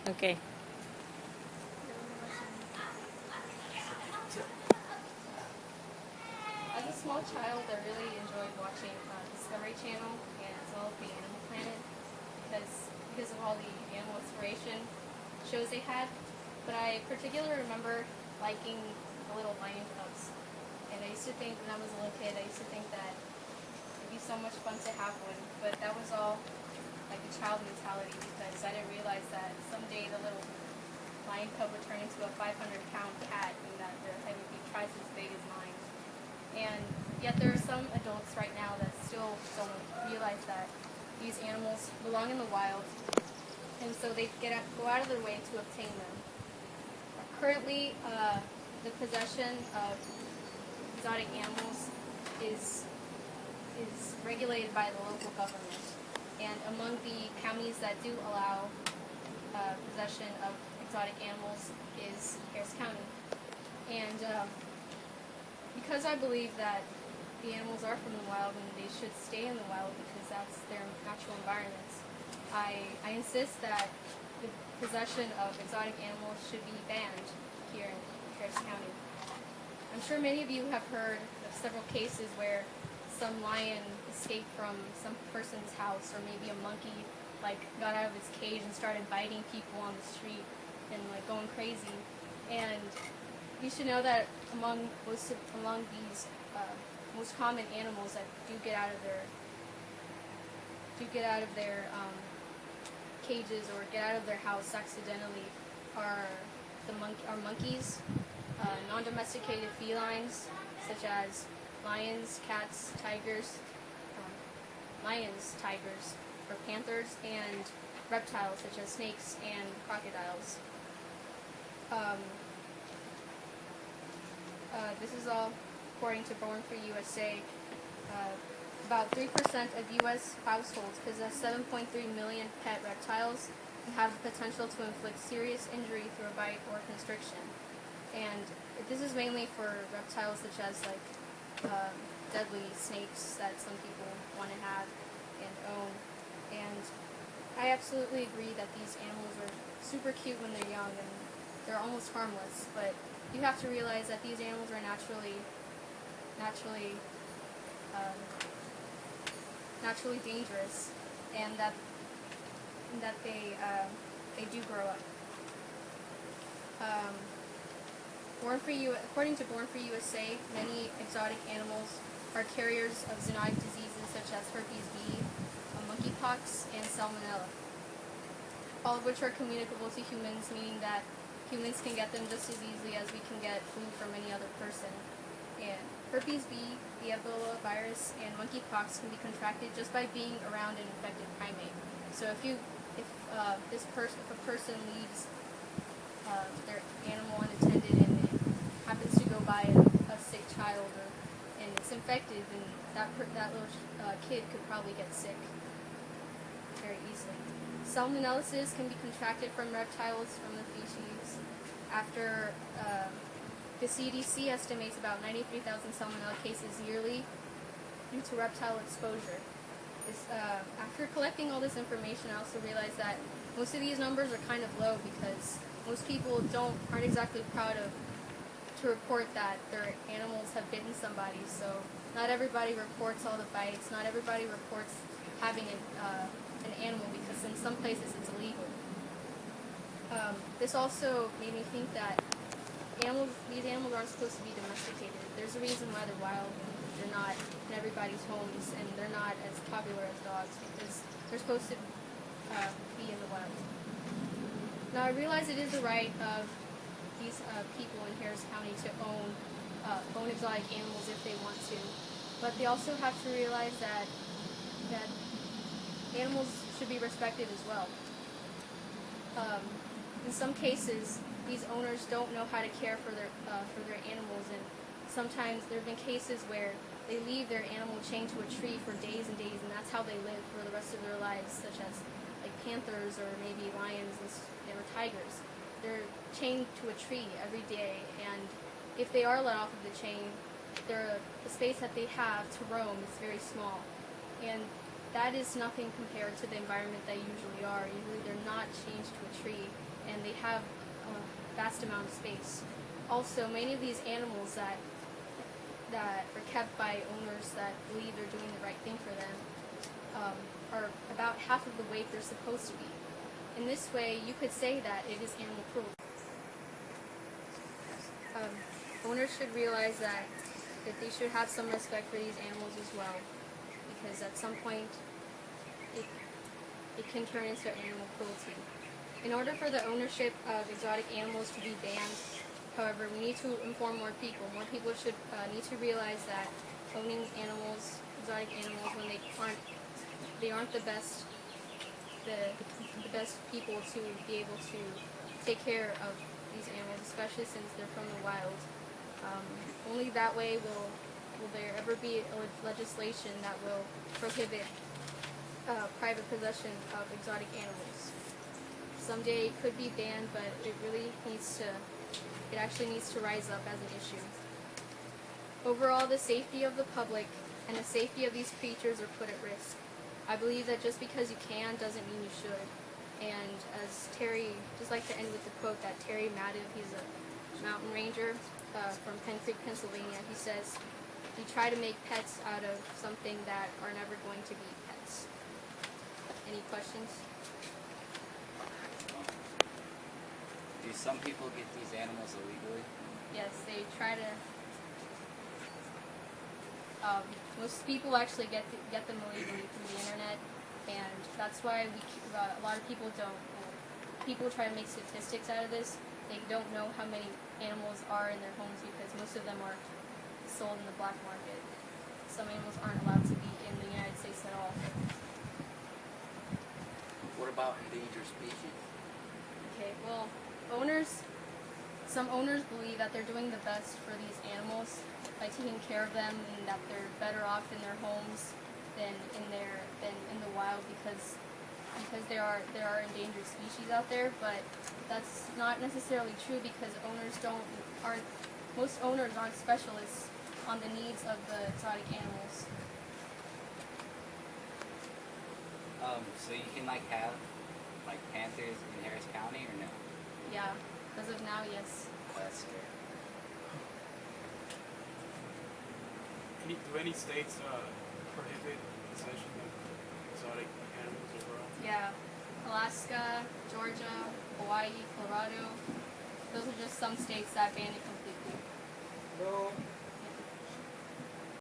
Okay. As a small child, I really enjoyed watching Discovery Channel and as well as the Animal Planet because of all the animal exploration shows they had. But I particularly remember liking the little lion cubs. And I used to think when I was a little kid, I used to think that it'd be so much fun to have one. But that was all like a child mentality because I didn't realize that someday the little lion cub would turn into a 500-pound cat and that their head would be twice as big as mine. And yet there are some adults right now that still don't realize that these animals belong in the wild, and so they go out of their way to obtain them. Currently, the possession of exotic animals is regulated by the local government, and among the counties that do allow possession of exotic animals is Harris County. And because I believe that the animals are from the wild and they should stay in the wild because that's their natural environment, I insist that the possession of exotic animals should be banned here in Harris County. I'm sure many of you have heard of several cases where some lion escaped from some person's house, or maybe a monkey got out of its cage and started biting people on the street and going crazy. And you should know that among these most common animals that do get out of their cages or get out of their house accidentally are monkeys, non-domesticated felines such as lions, cats, tigers, or panthers, and reptiles such as snakes and crocodiles. This is all according to Born Free USA. About 3% of U.S. households possess 7.3 million pet reptiles and have the potential to inflict serious injury through a bite or constriction. And this is mainly for reptiles such as deadly snakes that some people want to have and own. And I absolutely agree that these animals are super cute when they're young and they're almost harmless, but you have to realize that these animals are naturally dangerous, and that they do grow up. According to Born Free USA, many exotic animals are carriers of zoonotic diseases such as herpes B, monkeypox, and salmonella, all of which are communicable to humans, meaning that humans can get them just as easily as we can get food from any other person. And herpes B, the Ebola virus, and monkeypox can be contracted just by being around an infected primate. So if a person leaves their animal unattended and it happens to go by a sick child and it's infected, then that little kid could probably get sick very easily. Salmonellosis can be contracted from reptiles from the feces. After the CDC estimates about 93,000 salmonella cases yearly due to reptile exposure. After collecting all this information, I also realized that most of these numbers are kind of low because most people aren't exactly proud to report that their animals have bitten somebody. So not everybody reports all the bites. Not everybody reports having an animal because in some places it's illegal. This also made me think that these animals aren't supposed to be domesticated. There's a reason why they're wild and they're not in everybody's homes, and they're not as popular as dogs because they're supposed to be in the wild. Now I realize it is the right of these people in Harris County to own exotic animals if they want to, but they also have to realize that animals should be respected as well. In some cases, these owners don't know how to care for their animals, and sometimes there have been cases where they leave their animal chained to a tree for days and days, and that's how they live for the rest of their lives, such as panthers or maybe lions or tigers. They're chained to a tree every day, and if they are let off of the chain, the space that they have to roam is very small, and that is nothing compared to the environment they usually are. Usually they're not chained to a tree. country, and they have a vast amount of space. Also, many of these animals that are kept by owners that believe they're doing the right thing for them are about half of the weight they're supposed to be. In this way, you could say that it is animal cruelty. Owners should realize that they should have some respect for these animals as well, because at some point it can turn into animal cruelty. In order for the ownership of exotic animals to be banned, however, we need to inform more people. More people should need to realize that owning animals, exotic animals, when they aren't the best people to be able to take care of these animals, especially since they're from the wild. Only that way will there ever be legislation that will prohibit private possession of exotic animals. Someday it could be banned, but it actually needs to rise up as an issue. Overall, the safety of the public and the safety of these creatures are put at risk. I believe that just because you can doesn't mean you should. And as Terry, just like to end with the quote that Terry Madiv, he's a mountain ranger from Penn Creek, Pennsylvania, he says, "We try to make pets out of something that are never going to be pets." Any questions? Do some people get these animals illegally? Yes, they try to. Most people actually get them illegally through the internet, and that's why a lot of people don't. People try to make statistics out of this. They don't know how many animals are in their homes because most of them are sold in the black market. Some animals aren't allowed to be in the United States at all. What about endangered species? Okay, well, some owners believe that they're doing the best for these animals by taking care of them, and that they're better off in their homes than in the wild because there are endangered species out there. But that's not necessarily true because most owners aren't specialists on the needs of the exotic animals. So you can have panthers in Harris County or no? Yeah, as of now, yes. Oh, that's scary. Do any states prohibit possession of exotic animals overall? Yeah, Alaska, Georgia, Hawaii, Colorado. Those are just some states that ban it completely. No.